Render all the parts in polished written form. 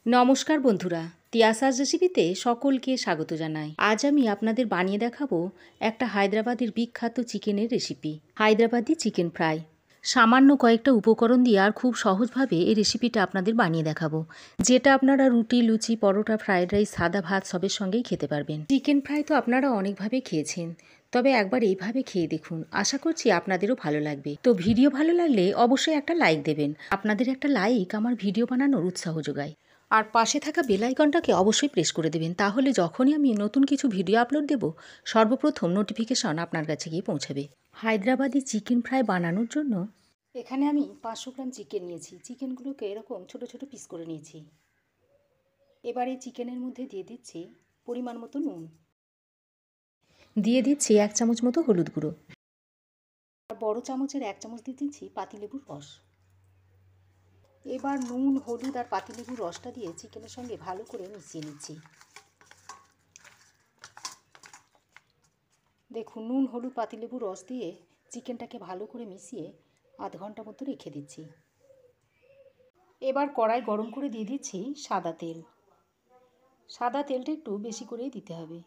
নমস্কার বন্ধুরা, তিয়াসাস রেসিপিতে সকলকে স্বাগত জানাই। আজ আমি আপনাদের বানিয়ে দেখাবো একটা হায়দ্রাবাদের বিখ্যাত চিকেনের রেসিপি, হায়দ্রাবাদি চিকেন ফ্রাই। সামান্য কয়েকটা উপকরণ দিয়ে আর খুব সহজভাবে এই রেসিপিটা আপনাদের বানিয়ে দেখাবো, যেটা আপনারা রুটি, লুচি, পরোটা, ফ্রাইড রাইস, সাদা ভাত সবের সঙ্গেই খেতে পারবেন। চিকেন ফ্রাই তো আপনারা অনেকভাবে খেয়েছেন, তবে একবার এইভাবে খেয়ে দেখুন, আশা করছি আপনাদেরও ভালো লাগবে। তো ভিডিও ভালো লাগলে অবশ্যই একটা লাইক দেবেন। আপনাদের একটা লাইক আমার ভিডিও বানানোর উৎসাহ যোগায়। আর পাশে থাকা বেল আইকনটাকে অবশ্যই প্রেস করে দেবেন, তাহলে যখনই আমি নতুন কিছু ভিডিও আপলোড দেব সর্বপ্রথম নোটিফিকেশন আপনার কাছে গিয়ে পৌঁছাবে। হায়দ্রাবাদি চিকেন ফ্রাই বানানোর জন্য এখানে আমি 500 গ্রাম চিকেন নিয়েছি। চিকেনগুলোকে এরকম ছোট ছোট পিস করে নিয়েছি। এবার এই চিকেনের মধ্যে দিয়ে দিচ্ছি পরিমাণ মতো নুন, দিয়ে দিচ্ছি 1 চামচ মতো হলুদ গুঁড়ো, আর বড় চামচের 1 চামচ দিয়ে দিচ্ছি পাতিলেবুর রস। এবার নুন, হলুদ আর পাতিলেবুর রসটা দিয়ে চিকেনের সঙ্গে ভালো করে মিশিয়ে নিচ্ছি। দেখুন, নুন, হলুদ, পাতিলেবুর রস দিয়ে চিকেনটাকে ভালো করে মিশিয়ে আধ ঘন্টা মতো রেখে দিচ্ছি। এবার কড়াই গরম করে দিয়ে দিচ্ছি সাদা তেল। সাদা তেলটা একটু বেশি করেই দিতে হবে।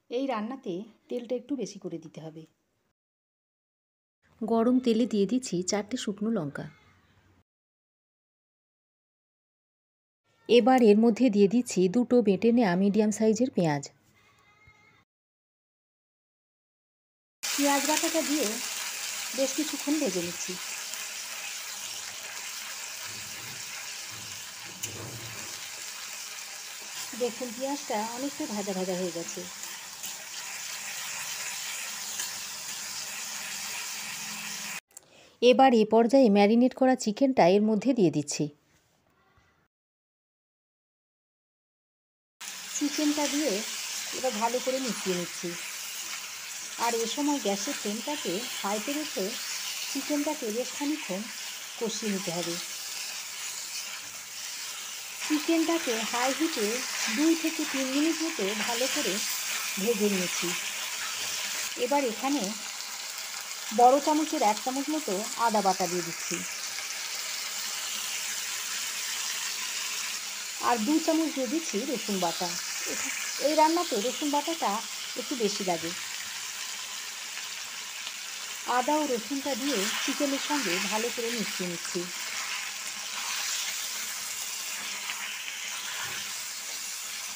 এই রান্নাতে তেলটা একটু বেশি করে দিতে হবে। গরম তেলে দিয়ে দিচ্ছি 4টে শুকনো লঙ্কা। এবার এর মধ্যে দিয়ে দিচ্ছি 2টো বেটে নেওয়া মিডিয়াম সাইজের পেঁয়াজ। পেঁয়াজ বাটাটা দিয়ে বেশ কিছুক্ষণ ভেজে নিচ্ছি। দেখুন, পেঁয়াজটা অনেকটা ভাজা ভাজা হয়ে গেছে। এবার এ পর্যায়ে ম্যারিনেট করা চিকেনটা এর মধ্যে দিয়ে দিচ্ছি। চিকেনটা দিয়ে এবার ভালো করে মিশিয়ে নিচ্ছি। আর এ সময় গ্যাসের ফ্লেমটাকে হাইতে রেখে চিকেনটাকে বেশ খানিক্ষণ কষিয়ে নিতে হবে। চিকেনটাকে হাই হিটে 2 থেকে 3 মিনিট মতো ভালো করে ভেজে নিয়েছি। এবার এখানে বড় চামচের 1 চামচ মতো আদা বাটা দিয়ে দিচ্ছি, আর 2 চামচ দিয়ে দিচ্ছি রসুন বাটা। এই রান্নাতে রসুন বাটাটা একটু বেশি লাগে। আদা ও রসুনটা দিয়ে চিকেনের সঙ্গে ভালো করে মিশিয়ে নিচ্ছি।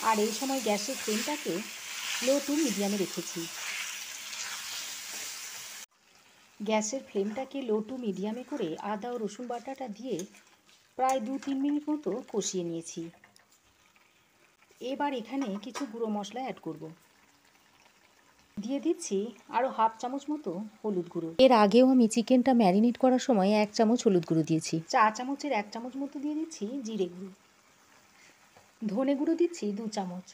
আর এই সময় গ্যাসের ফ্লেমটাকে লো টু মিডিয়ামে রেখেছি। গ্যাসের ফ্লেমটাকে লো টু মিডিয়ামে করে আদা ও রসুন বাটাটা দিয়ে প্রায় 2-3 মিনিট মতো কষিয়ে নিয়েছি। এবার এখানে কিছু গুঁড়ো মশলা অ্যাড করব। দিয়ে দিচ্ছি আরও 1/2 চামচ মতো হলুদ গুঁড়ো। এর আগেও আমি চিকেনটা ম্যারিনেট করার সময় 1 চামচ হলুদ গুঁড়ো দিয়েছি। চা চামচের 1 চামচ মতো দিয়ে দিচ্ছি জিরে গুঁড়ো। ধনে গুঁড়ো দিচ্ছি 2 চামচ।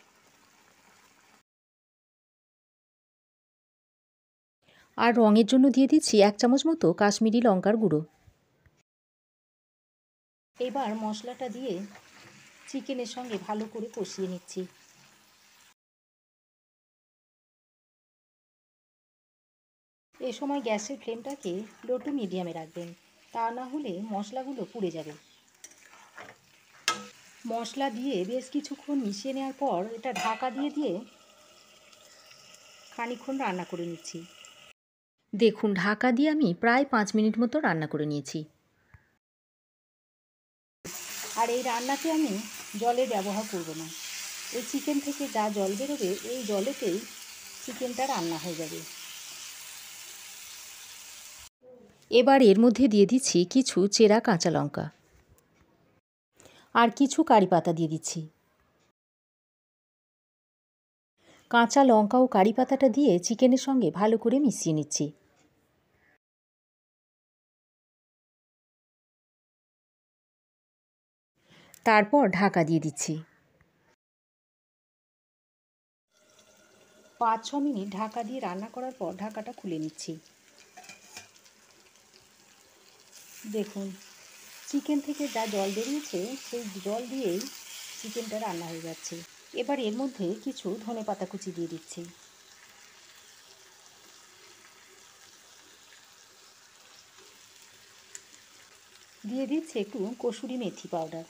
আর রঙের জন্য দিয়ে দিচ্ছি 1 চামচ মতো কাশ্মীরি লঙ্কার গুঁড়ো। এবার মশলাটা দিয়ে চিকেনের সঙ্গে ভালো করে কষিয়ে নিচ্ছি। এ সময় গ্যাসের ফ্লেমটাকে লো টু মিডিয়ামে রাখবেন, তা না হলে মশলাগুলো পুড়ে যাবে। মশলা দিয়ে বেশ কিছুক্ষণ মিশিয়ে নেওয়ার পর এটা ঢাকা দিয়ে খানিকক্ষণ রান্না করে নিচ্ছি। দেখুন, ঢাকা দিয়ে আমি প্রায় 5 মিনিট মতো রান্না করে নিয়েছি। আর এই রান্নাতে আমি জলের ব্যবহার করব না। এই চিকেন থেকে যা জল বেরোবে এই জলেতেই চিকেনটা রান্না হয়ে যাবে। এবার এর মধ্যে দিয়ে দিচ্ছি কিছু চেরা কাঁচা লঙ্কা আর কিছু কারি পাতা দিয়ে দিচ্ছি। কাঁচা লঙ্কা ও কারি পাতাটা দিয়ে চিকেনের সঙ্গে ভালো করে মিশিয়ে নিচ্ছি। তারপর ঢাকা দিয়ে দিচ্ছি। 5-6 মিনিট ঢাকা দিয়ে রান্না করার পর ঢাকাটা খুলে নিচ্ছি। দেখুন, চিকেন থেকে যা জল বেরিয়েছে সেই জল দিয়েই চিকেনটা রান্না হয়ে যাচ্ছে। এবার এর মধ্যে কিছু ধনেপাতা কুচি দিয়ে দিচ্ছি। দিয়ে দিচ্ছি একটু কসুরি মেথি পাউডার।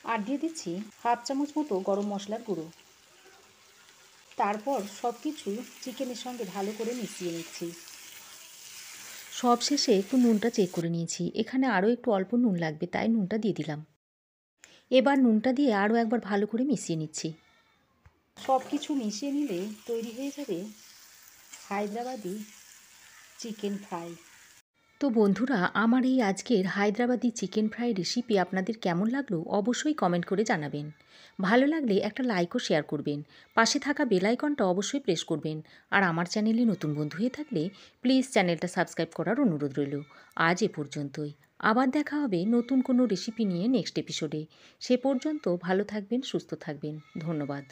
আর দিয়ে দিচ্ছি হাফ চামচ মতো গরম মশলার গুঁড়ো। তারপর সব কিছু চিকেনের সঙ্গে ভালো করে মিশিয়ে নিচ্ছি। সব শেষে একটু নুনটা চেক করে নিয়েছি, এখানে আরও একটু অল্প নুন লাগবে, তাই নুনটা দিয়ে দিলাম। এবার নুনটা দিয়ে আরও একবার ভালো করে মিশিয়ে নিচ্ছি। সব কিছু মিশিয়ে নিলে তৈরি হয়ে যাবে হায়দ্রাবাদি চিকেন ফ্রাই। তো বন্ধুরা, আমার এই আজকের হায়দ্রাবাদি চিকেন ফ্রাই রেসিপি আপনাদের কেমন লাগলো অবশ্যই কমেন্ট করে জানাবেন। ভালো লাগলে একটা লাইক ও শেয়ার করবেন। পাশে থাকা বেল আইকনটা অবশ্যই প্রেস করবেন। আর আমার চ্যানেলে নতুন বন্ধু হয়ে থাকলে প্লিজ চ্যানেলটা সাবস্ক্রাইব করার অনুরোধ রইল। আজ এ পর্যন্তই। আবার দেখা হবে নতুন কোনো রেসিপি নিয়ে নেক্সট এপিসোডে। সে পর্যন্ত ভালো থাকবেন, সুস্থ থাকবেন। ধন্যবাদ।